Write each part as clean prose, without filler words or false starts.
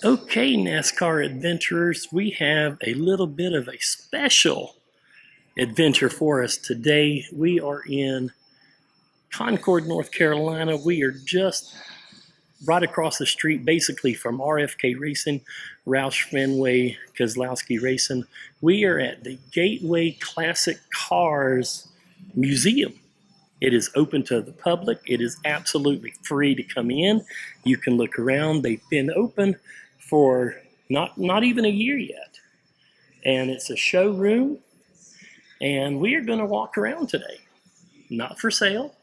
Okay, NASCAR adventurers, we have a little bit of a special adventure for us today. We are in Concord, North Carolina. We are just right across the street, basically from RFK Racing, Roush Fenway, Kozlowski Racing. We are at the Gateway Classic Cars Museum. It is open to the public. It is absolutely free to come in. You can look around. They've been open for not even a year yet. And it's a showroom. And we are going to walk around today. Not for sale,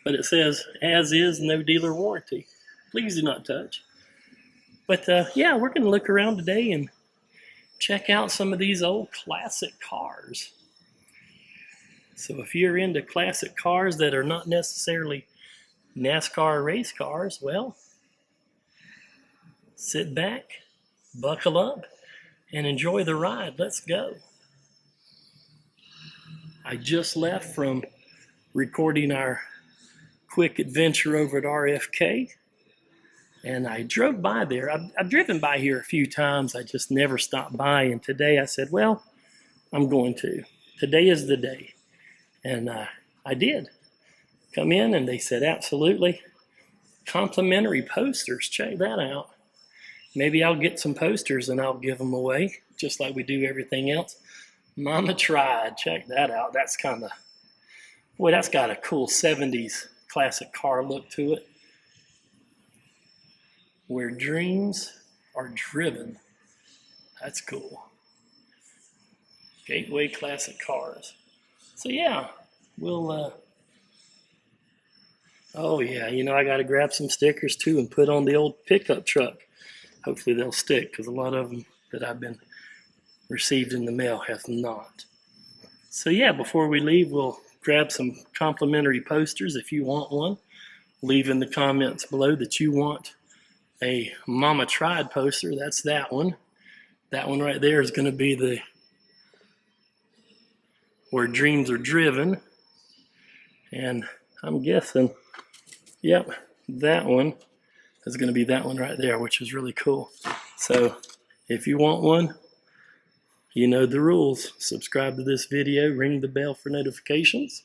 but it says, as is, no dealer warranty. Please do not touch. But yeah, we're going to look around today and check out some of these old classic cars. So if you're into classic cars that are not necessarily NASCAR race cars, well, sit back, buckle up, and enjoy the ride. Let's go. I just left from recording our quick adventure over at RFK, and I drove by there. I've driven by here a few times. I just never stopped by, and today I said, well, I'm going to. Today is the day. And I did come in, and they said, absolutely. Complimentary posters. Check that out. Maybe I'll get some posters and I'll give them away, just like we do everything else. Mama tried. Check that out. That's kind of, boy, that's got a cool 70s classic car look to it. Where dreams are driven. That's cool. Gateway Classic Cars. So yeah, we'll, oh yeah, you know, I got to grab some stickers too and put on the old pickup truck. Hopefully they'll stick, because a lot of them that I've been received in the mail have not. So yeah, before we leave, we'll grab some complimentary posters. If you want one, leave in the comments below that you want a Mama Tried poster. That's that one. That one right there is going to be the Where Dreams Are Driven. And I'm guessing, yep, that one is going to be that one right there, which is really cool. So if you want one, you know the rules. Subscribe to this video, ring the bell for notifications.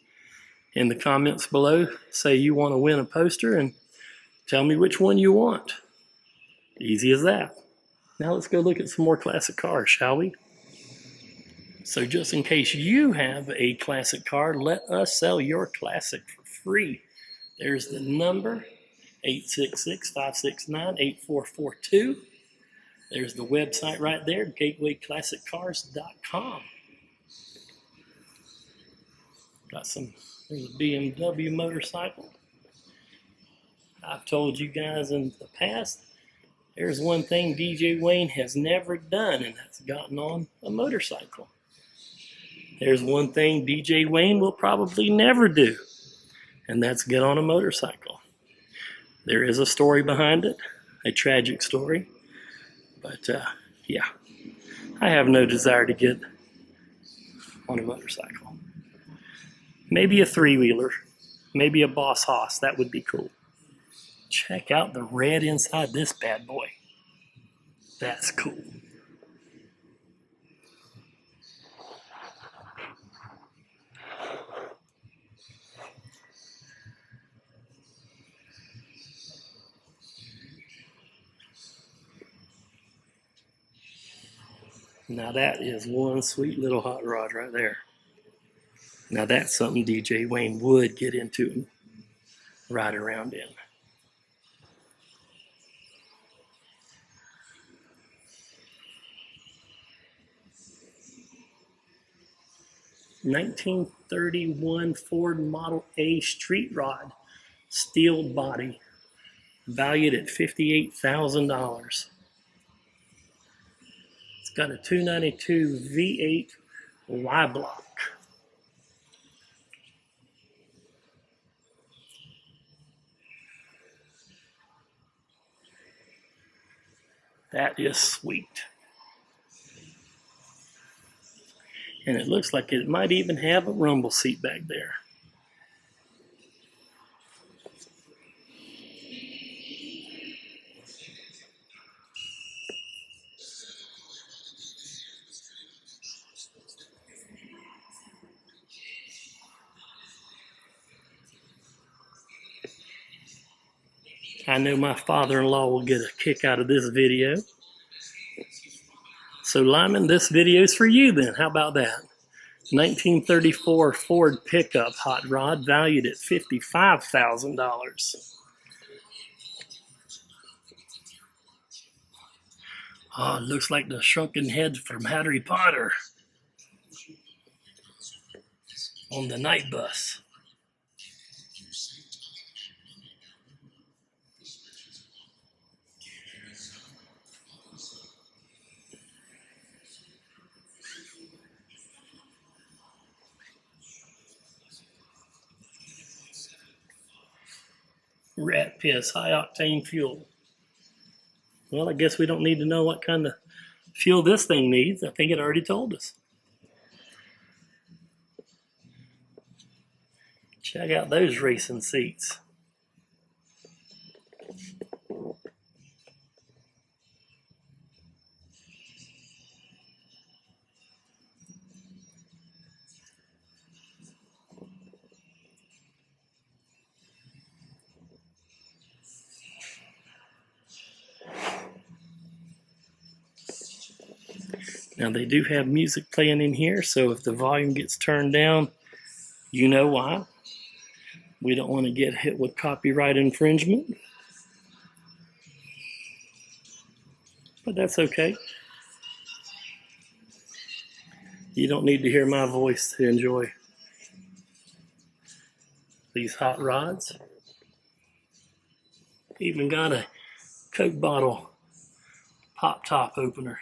In the comments below, say you want to win a poster and tell me which one you want. Easy as that. Now let's go look at some more classic cars, shall we? So just in case you have a classic car, let us sell your classic for free. There's the number, 866-569-8442. There's the website right there, gatewayclassiccars.com. There's a BMW motorcycle. I've told you guys in the past, there's one thing DJ Wayne has never done, and that's gotten on a motorcycle. There's one thing DJ Wayne will probably never do, and that's get on a motorcycle. There is a story behind it, a tragic story, but yeah, I have no desire to get on a motorcycle. Maybe a three-wheeler, maybe a Boss Hoss, that would be cool. Check out the red inside this bad boy. That's cool. Now that is one sweet little hot rod right there. Now that's something DJ Wayne would get into and ride around in. (1931) Ford Model A street rod, steel body, valued at $58,000. It's got a 292 V8 Y block. That is sweet. And it looks like it might even have a rumble seat back there. I know my father-in-law will get a kick out of this video. So Lyman, this video's for you then. How about that? 1934 Ford pickup hot rod valued at $55,000. Oh, it looks like the shrunken head from Harry Potter on the night bus. Rat piss, high octane fuel. Well, I guess we don't need to know what kind of fuel this thing needs. I think it already told us. Check out those racing seats. Now they do have music playing in here, so if the volume gets turned down, you know why. We don't want to get hit with copyright infringement. But that's okay. You don't need to hear my voice to enjoy these hot rods. Even got a Coke bottle pop top opener.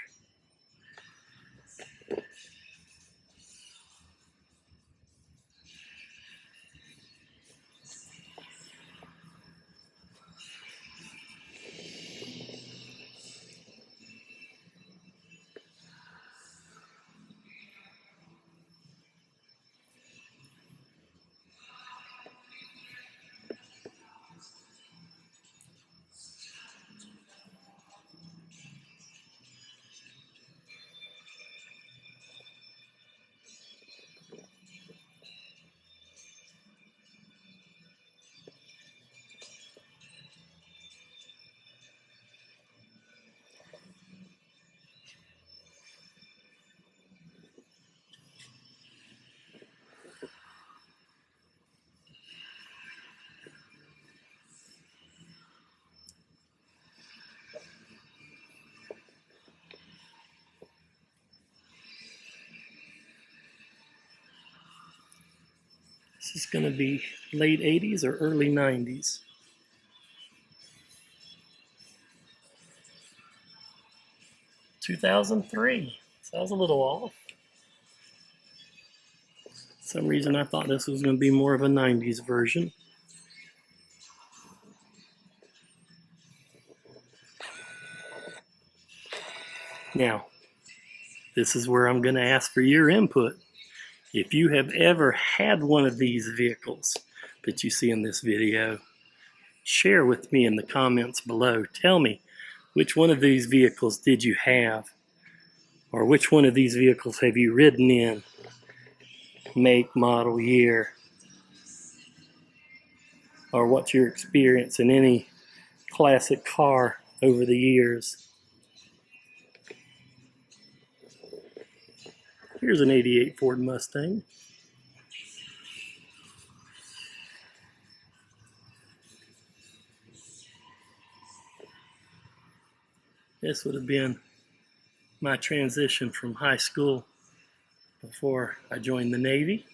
This is going to be late 80s or early 90s. (2003). So I was a little off. For some reason I thought this was going to be more of a 90s version. Now, this is where I'm going to ask for your input. If you have ever had one of these vehicles that you see in this video, share with me in the comments below. Tell me, which one of these vehicles did you have? Or which one of these vehicles have you ridden in? Make, model, year. Or what's your experience in any classic car over the years? Here's an '88 Ford Mustang. This would have been my transition from high school before I joined the Navy.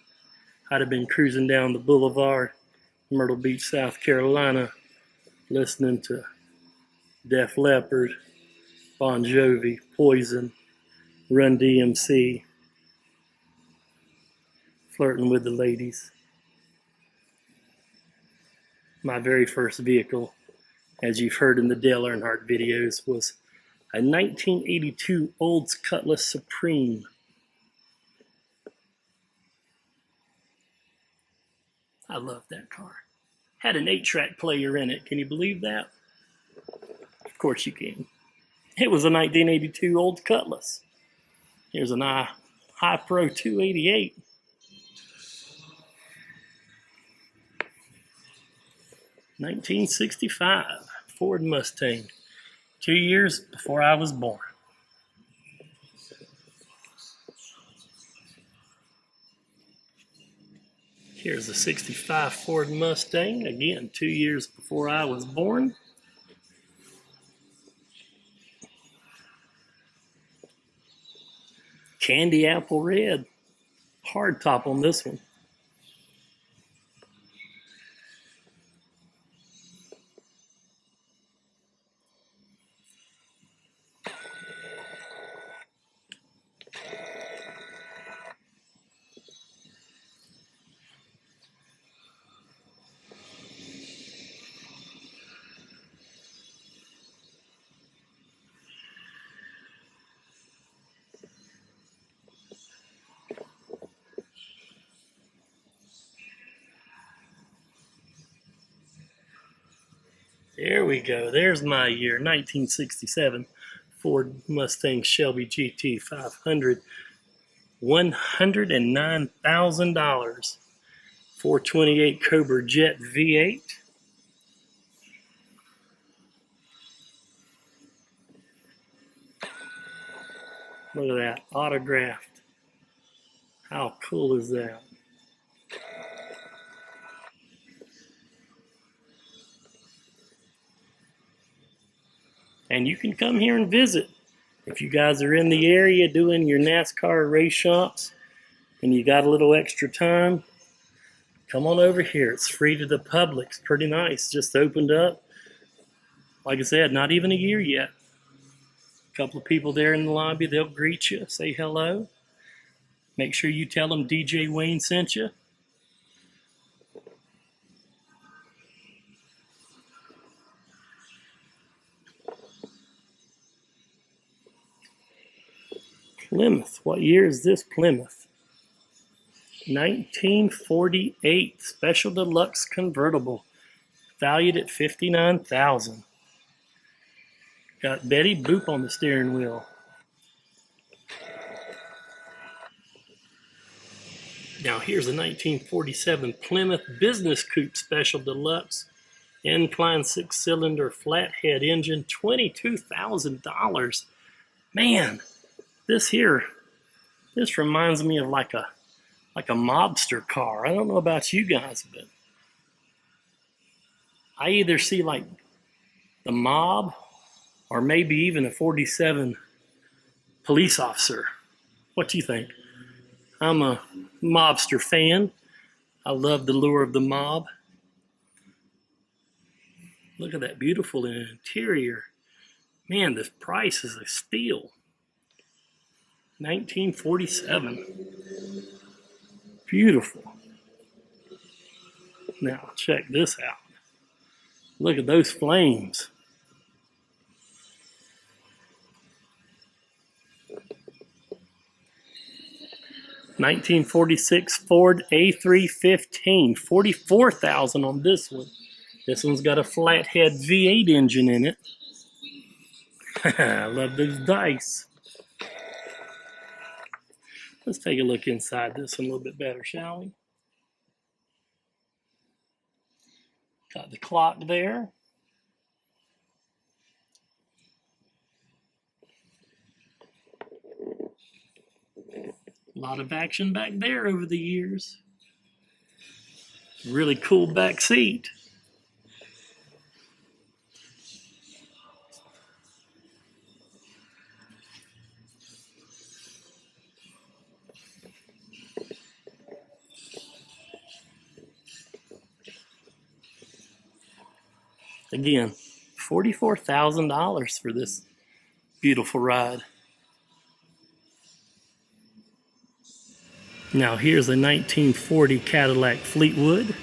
I'd have been cruising down the boulevard, Myrtle Beach, South Carolina, listening to Def Leppard, Bon Jovi, Poison, Run DMC, flirting with the ladies. My very first vehicle, as you've heard in the Dale Earnhardt videos, was a 1982 Olds Cutlass Supreme. I love that car. Had an 8-track player in it. Can you believe that? Of course you can. It was a 1982 Olds Cutlass. Here's an High Pro 288. (1965). Ford Mustang. 2 years before I was born. Here's a 65 Ford Mustang, again 2 years before I was born. Candy apple red, hard top on this one. There we go. There's my year, 1967 Ford Mustang Shelby GT 500, $109,000. 428 Cobra Jet V8. Look at that, autographed. How cool is that? And you can come here and visit. If you guys are in the area doing your NASCAR race shops and you got a little extra time, come on over here. It's free to the public. It's pretty nice. Just opened up. Like I said, not even a year yet. A couple of people there in the lobby. They'll greet you, say hello. Make sure you tell them DJ Wayne sent you. Plymouth. What year is this Plymouth? 1948 Special Deluxe Convertible, valued at $59,000. Got Betty Boop on the steering wheel. Now here's a 1947 Plymouth Business Coupe Special Deluxe, incline 6-cylinder flathead engine, $22,000. Man, this reminds me of like a mobster car. I don't know about you guys, but I either see like the mob or maybe even a 47 police officer. What do you think? I'm a mobster fan. I love the lure of the mob. Look at that beautiful interior. Man, this price is a steal. 1947. Beautiful. Now, check this out. Look at those flames. (1946) Ford A315, $44,000 on this one. This one's got a flathead V8 engine in it. I love those dice. Let's take a look inside this one a little bit better, shall we? Got the clock there. A lot of action back there over the years. Really cool back seat. Again, $44,000 for this beautiful ride. Now here's a 1940 Cadillac Fleetwood.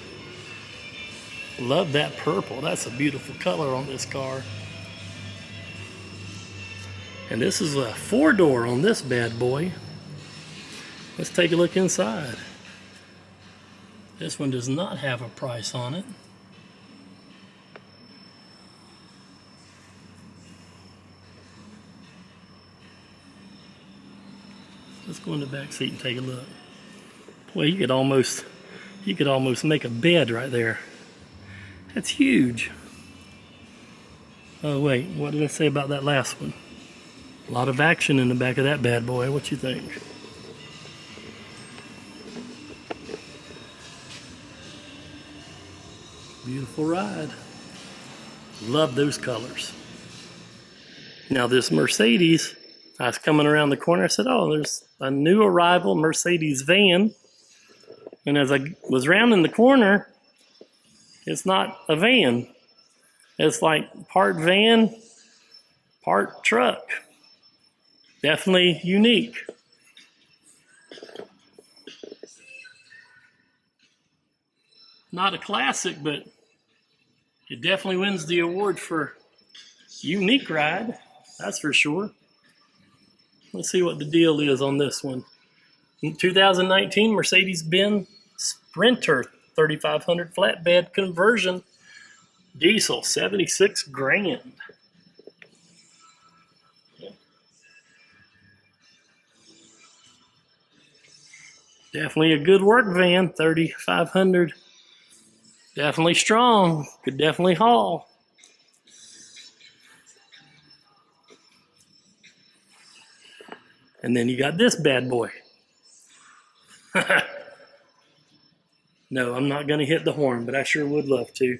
Love that purple. That's a beautiful color on this car. And this is a 4-door on this bad boy. Let's take a look inside. This one does not have a price on it. Let's go in the back seat and take a look. Boy, you could almost make a bed right there. That's huge. Oh wait, what did I say about that last one? A lot of action in the back of that bad boy. What you think? Beautiful ride. Love those colors. Now this Mercedes, I was coming around the corner, I said, oh, there's a new arrival Mercedes van. And as I was rounding the corner, it's not a van. It's like part van, part truck. Definitely unique. Not a classic, but it definitely wins the award for unique ride. That's for sure. Let's see what the deal is on this one. 2019 Mercedes-Benz Sprinter 3500 flatbed conversion diesel, 76 grand. Definitely a good work van, 3500. Definitely strong, could definitely haul. And then you got this bad boy. No, I'm not going to hit the horn, but I sure would love to.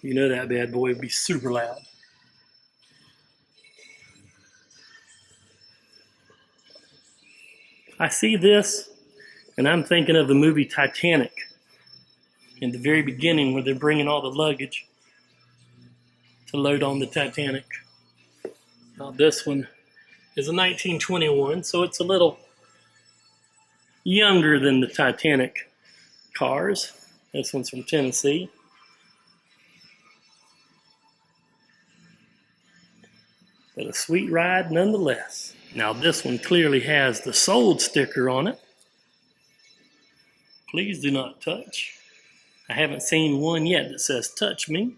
You know that bad boy would be super loud. I see this, and I'm thinking of the movie Titanic. In the very beginning, where they're bringing all the luggage to load on the Titanic. Now this one is a 1921, so it's a little younger than the Titanic cars. This one's from Tennessee. But a sweet ride nonetheless. Now this one clearly has the sold sticker on it. Please do not touch. I haven't seen one yet that says touch me.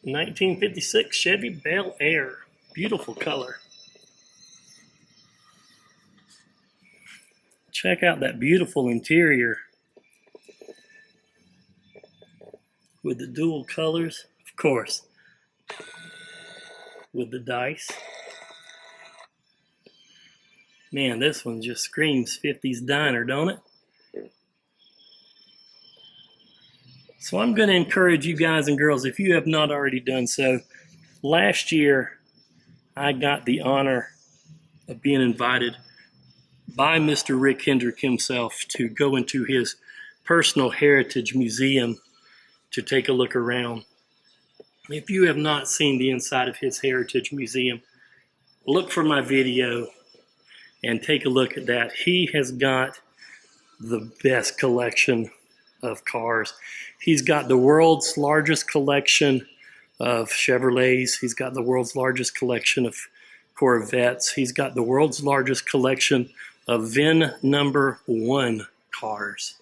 1956 Chevy Bel Air. Beautiful color. Check out that beautiful interior with the dual colors, of course, with the dice. Man, this one just screams 50s diner, don't it? So I'm going to encourage you guys and girls, if you have not already done so, last year I got the honor of being invited by Mr. Rick Hendrick himself to go into his personal heritage museum to take a look around. If you have not seen the inside of his heritage museum, look for my video and take a look at that. He has got the best collection of cars. He's got the world's largest collection of Chevrolets. He's got the world's largest collection of Corvettes. He's got the world's largest collection of VIN number 1 cars.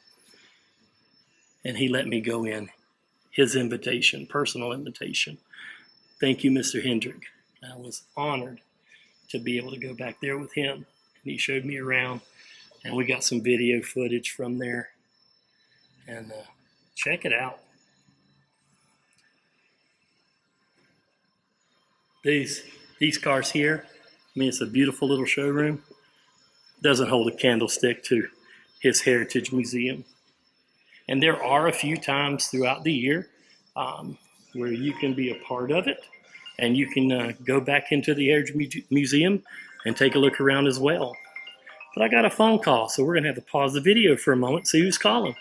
And he let me go in. His invitation, personal invitation. Thank you, Mr. Hendrick. I was honored to be able to go back there with him. And he showed me around, and we got some video footage from there. And check it out. These cars here, I mean, it's a beautiful little showroom. Doesn't hold a candlestick to his heritage museum. And there are a few times throughout the year where you can be a part of it, and you can go back into the Heritage Museum and take a look around as well. But I got a phone call, so we're going to have to pause the video for a moment, see who's calling.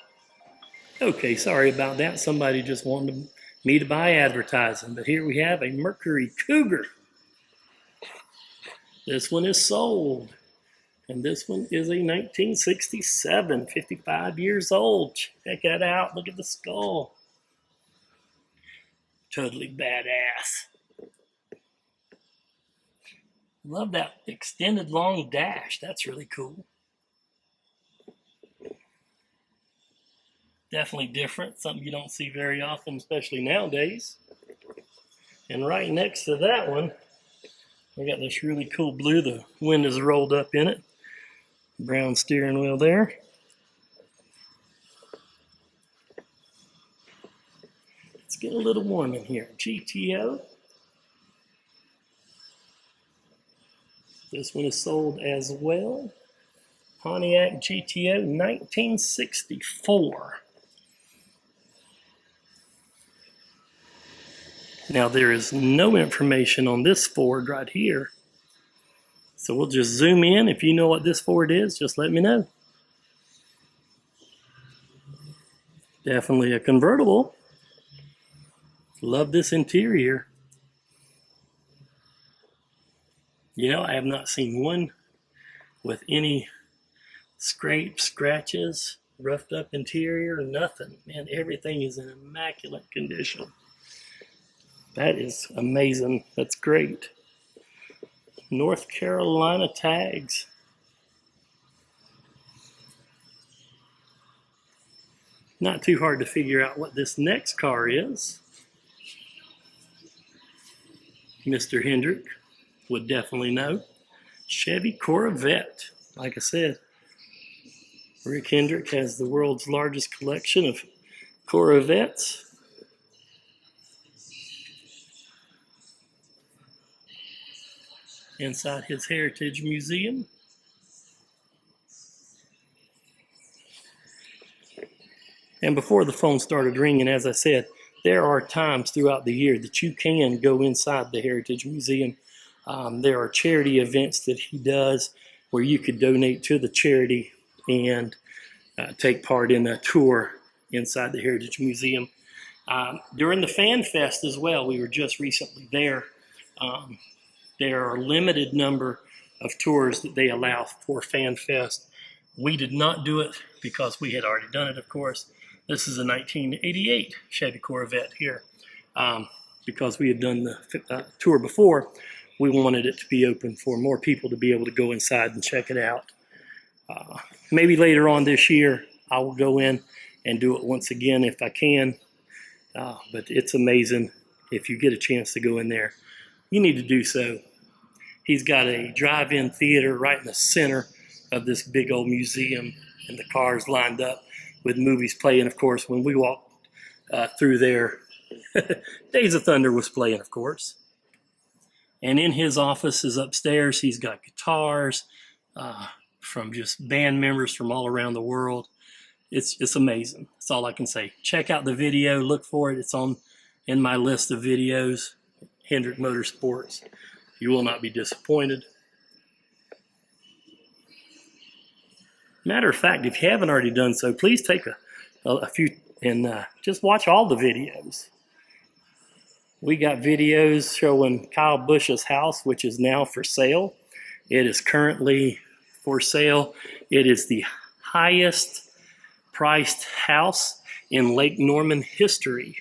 Okay, sorry about that. Somebody just wanted me to buy advertising, but here we have a Mercury Cougar. This one is sold. And this one is a 1967, 55 years old. Check that out. Look at the skull. Totally badass. Love that extended long dash. That's really cool. Definitely different. Something you don't see very often, especially nowadays. And right next to that one, we got this really cool blue. The windows rolled up in it. Brown steering wheel there. get a little warm in here. GTO. This one is sold as well. Pontiac GTO 1964. Now there is no information on this Ford right here. So we'll just zoom in. If you know what this Ford is, just let me know. Definitely a convertible. Love this interior. Yeah, I have not seen one with any scrapes, scratches, roughed up interior, nothing. Man, everything is in immaculate condition. That is amazing. That's great. North Carolina tags. Not too hard to figure out what this next car is. Mr. Hendrick would definitely know. Chevy Corvette. Like I said, Rick Hendrick has the world's largest collection of Corvettes. Inside his Heritage Museum. And before the phone started ringing, as I said, there are times throughout the year that you can go inside the Heritage Museum. There are charity events that he does where you could donate to the charity and take part in a tour inside the Heritage Museum. During the Fan Fest as well, we were just recently there. There are a limited number of tours that they allow for Fan Fest. We did not do it because we had already done it, of course. This is a 1988 Chevy Corvette here. Because we had done the tour before, we wanted it to be open for more people to be able to go inside and check it out. Maybe later on this year, I will go in and do it once again if I can. But it's amazing. If you get a chance to go in there, you need to do so. He's got a drive-in theater right in the center of this big old museum, and the cars lined up with movies playing. Of course, when we walked through there, Days of Thunder was playing, of course. And in his office is upstairs. He's got guitars from just band members from all around the world. It's amazing. That's all I can say. Check out the video. Look for it. It's in my list of videos. Hendrick Motorsports. You will not be disappointed. Matter of fact, if you haven't already done so, please take a few and just watch all the videos. We got videos showing Kyle Busch's house, which is now for sale. It is currently for sale. It is the highest priced house in Lake Norman history.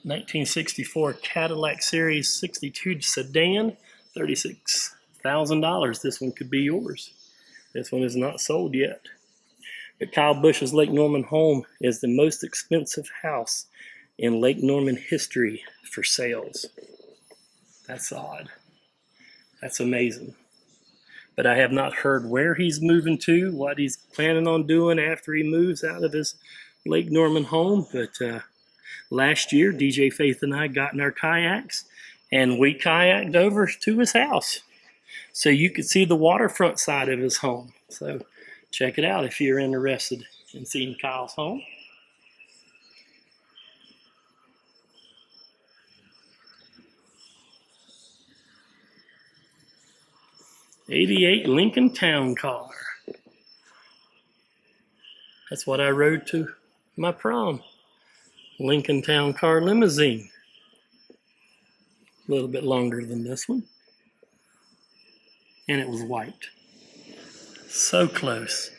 1964 Cadillac Series 62 sedan, $36,000. This one could be yours. This one is not sold yet. But Kyle Busch's Lake Norman home is the most expensive house in Lake Norman history for sales. That's odd. That's amazing. But I have not heard where he's moving to, what he's planning on doing after he moves out of his Lake Norman home. But last year, DJ Faith and I got in our kayaks and we kayaked over to his house so you could see the waterfront side of his home. So check it out if you're interested in seeing Kyle's home. '88 Lincoln Town Car. That's what I rode to my prom. Lincoln Town Car limousine. A little bit longer than this one. And it was white. So close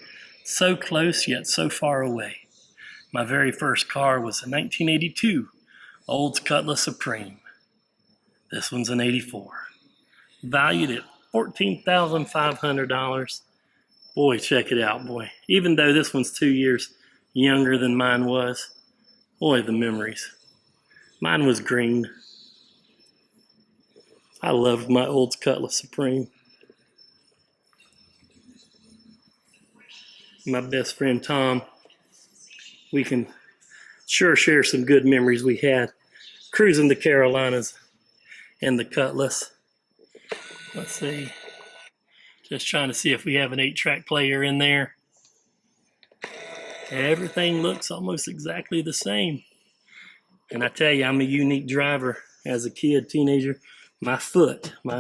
yet so far away. My very first car was a 1982 Olds Cutlass Supreme. This one's an 84. Valued at $14,500. Boy, check it out, boy. Even though this one's 2 years younger than mine was, boy, the memories. Mine was green. I loved my Olds Cutlass Supreme. My best friend Tom, we can Sure share some good memories we had cruising the Carolinas and the Cutlass. Let's see. Just trying to see if we have an 8-track player in there. Everything looks almost exactly the same. And I tell you, I'm a unique driver. As a kid, teenager, my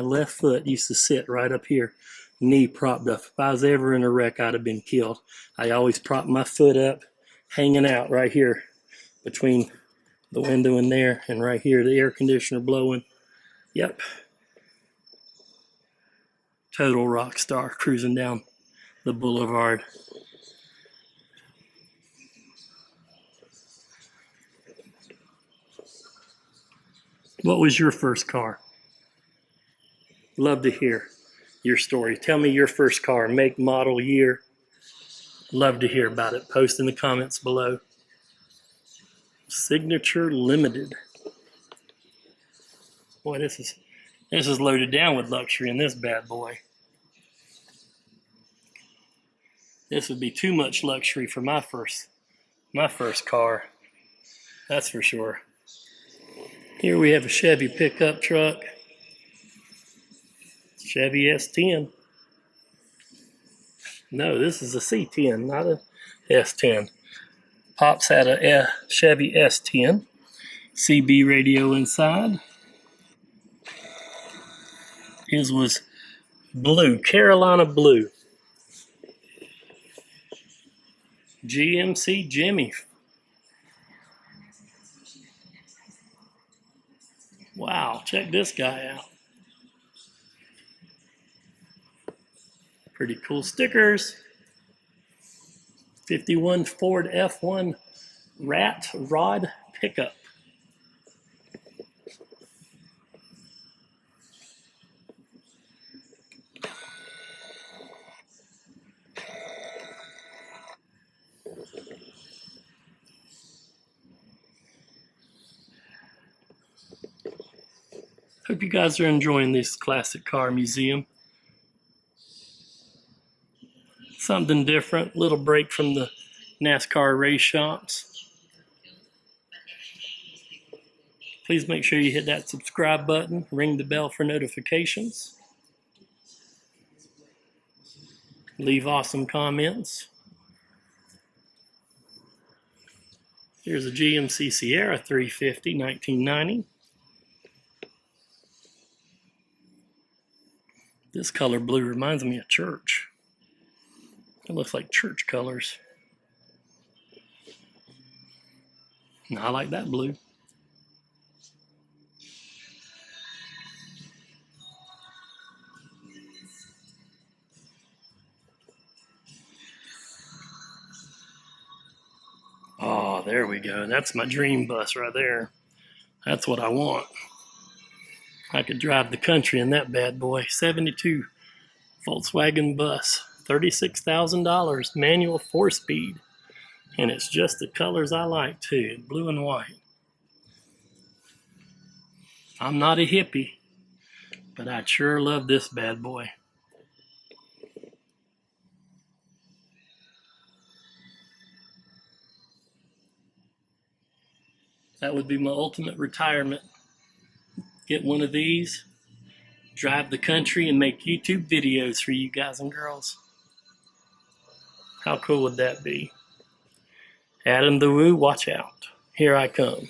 left foot used to sit right up here, knee propped up. If I was ever in a wreck, I'd have been killed. I always propped my foot up, hanging out right here between the window in there and right here, the air conditioner blowing. Yep. Total rock star cruising down the boulevard. What was your first car? Love to hear your story. Tell me your first car, make, model, year. Love to hear about it. Post in the comments below. Signature Limited. Boy, this is loaded down with luxury in this bad boy. This would be too much luxury for my first car. That's for sure. Here we have a Chevy pickup truck. Chevy S10. No, this is a C10, not a S10. Pops had a Chevy S10. CB radio inside. His was blue, Carolina blue. GMC Jimmy. Wow, check this guy out. Pretty cool stickers. 51 Ford F1 Rat Rod pickup. Hope you guys are enjoying this classic car museum. Something different, little break from the Nascar race shops. Please make sure you hit that subscribe button, ring the bell for notifications. Leave awesome comments. Here's a GMC Sierra 350, 1990. This color blue reminds me of church. It looks like church colors. And I like that blue. Oh, there we go. That's my dream bus right there. That's what I want. I could drive the country in that bad boy. 72 Volkswagen bus. $36,000. Manual 4-speed. And it's just the colors I like too. Blue and white. I'm not a hippie, but I'd sure love this bad boy. That would be my ultimate retirement. Get one of these, drive the country, and make YouTube videos for you guys and girls. How cool would that be? Adam the Woo, watch out. Here I come.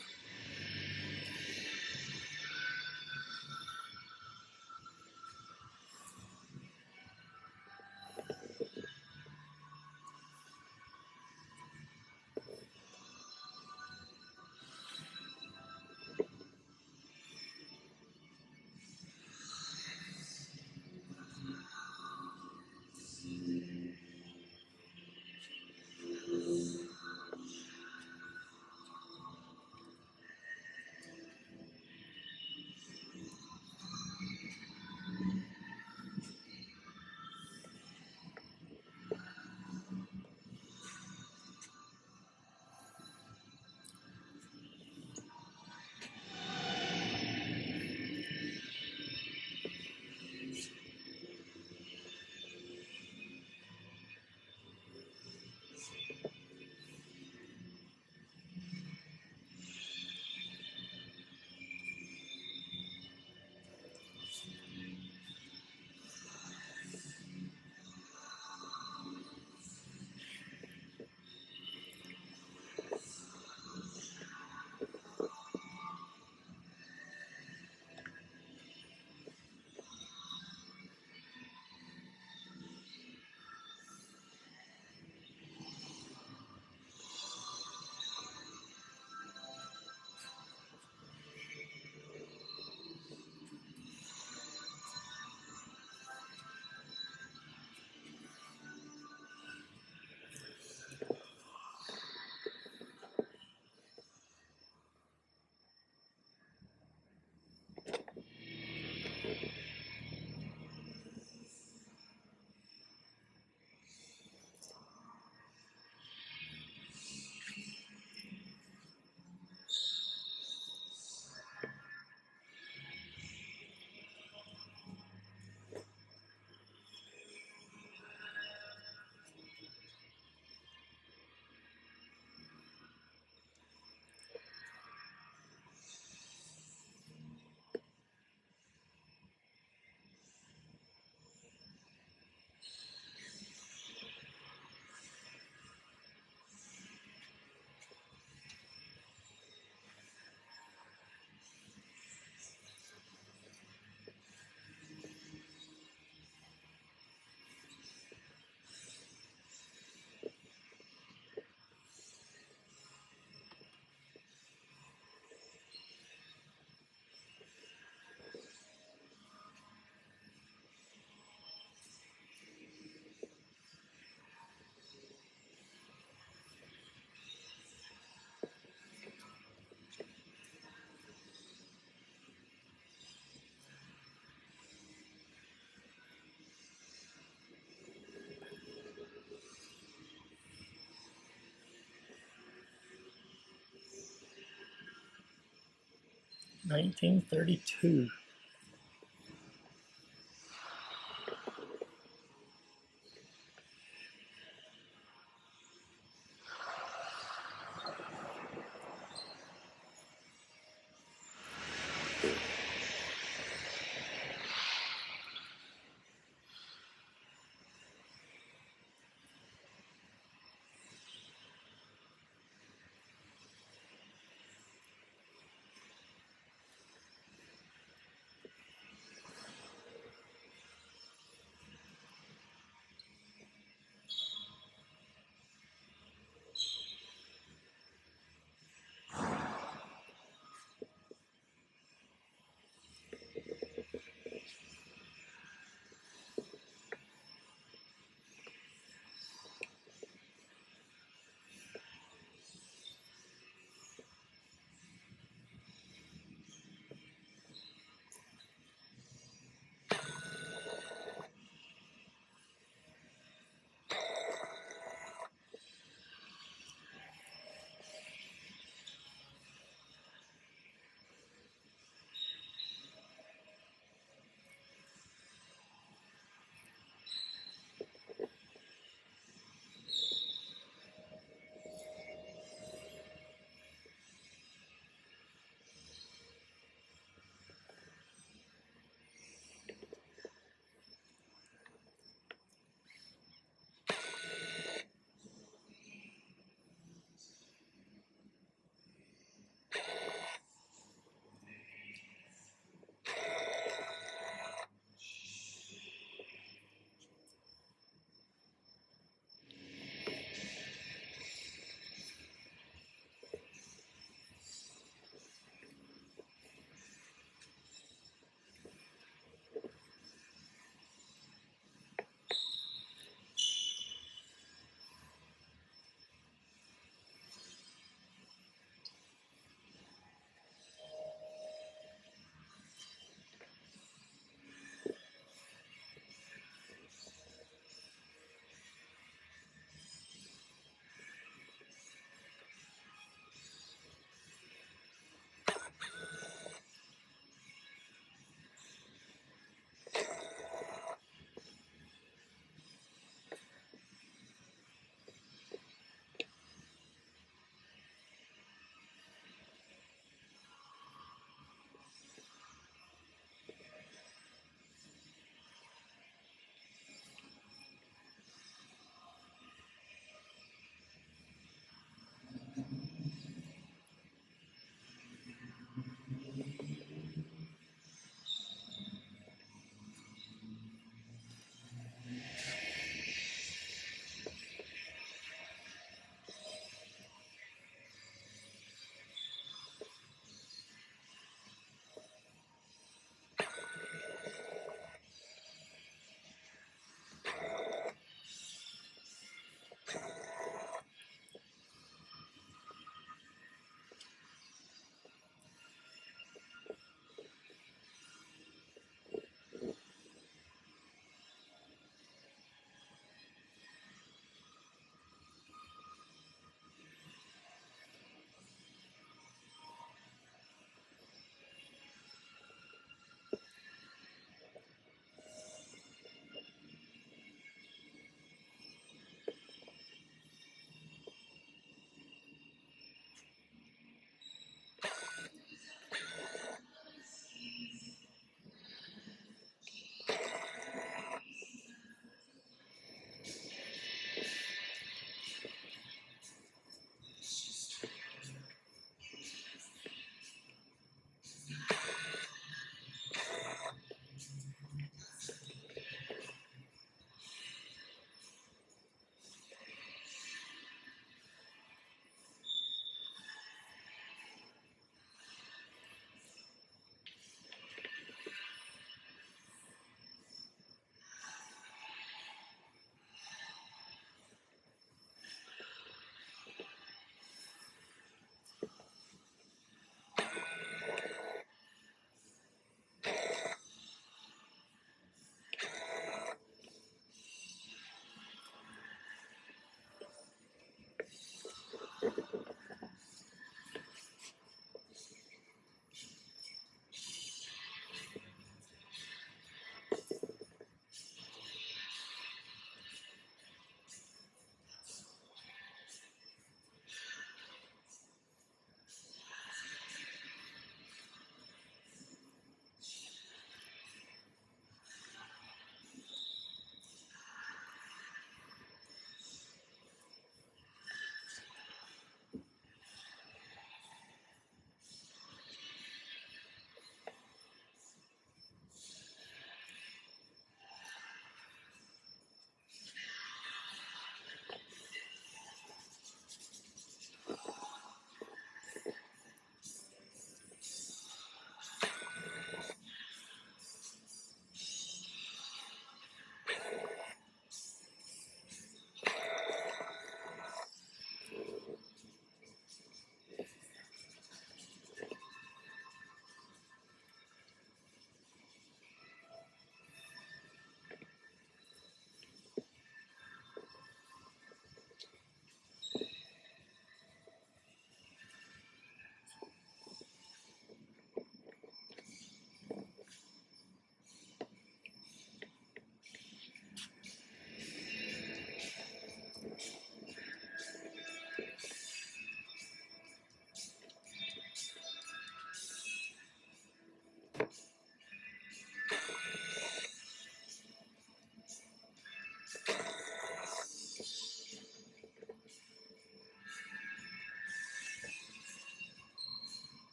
1932.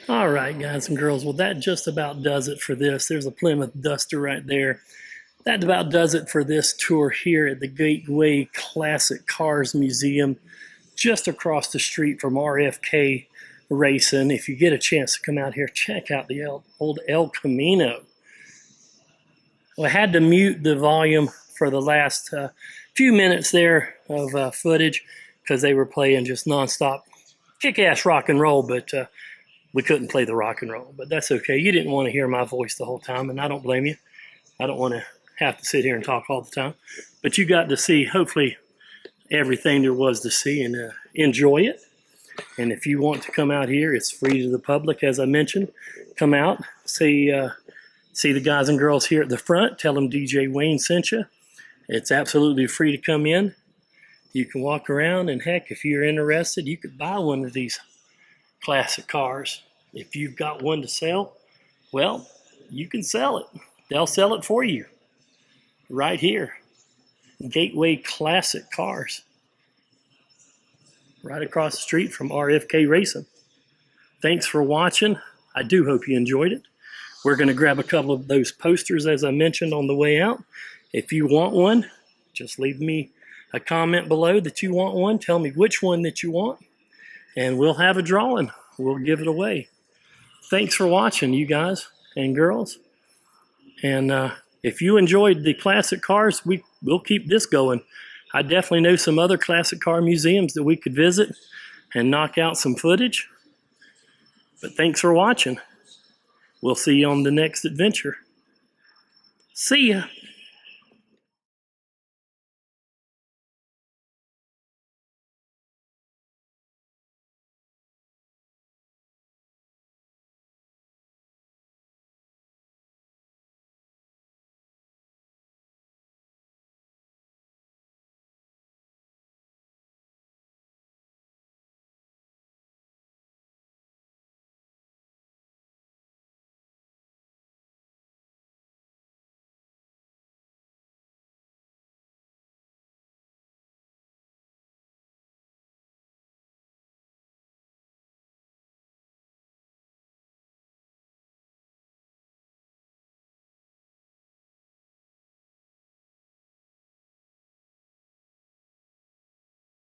All right, guys and girls. Well, that just about does it for this. There's a Plymouth Duster right there. That about does it for this tour here at the Gateway Classic Cars Museum, just across the street from RFK Racing. If you get a chance to come out here, check out the old El Camino. Well, I had to mute the volume for the last few minutes there of footage because they were playing just nonstop kick-ass rock and roll, but we couldn't play the rock and roll. But that's okay. You didn't want to hear my voice the whole time, and I don't blame you. I don't want to have to sit here and talk all the time. But you got to see, hopefully, everything there was to see and enjoy it. And if you want to come out here, it's free to the public, as I mentioned. Come out, see the guys and girls here at the front. Tell them DJ Wayne sent you. It's absolutely free to come in. You can walk around, and heck, if you're interested, you could buy one of these classic cars. If you've got one to sell, well, you can sell it. They'll sell it for you right here. Gateway Classic Cars, right across the street from RFK Racing. Thanks for watching. I do hope you enjoyed it. We're going to grab a couple of those posters, as I mentioned, on the way out. If you want one, just leave me a comment below that you want one. Tell me which one that you want, and we'll have a drawing. We'll give it away. Thanks for watching, you guys and girls. And if you enjoyed the classic cars, we'll keep this going. I definitely know some other classic car museums that we could visit and knock out some footage. But thanks for watching. We'll see you on the next adventure. See ya.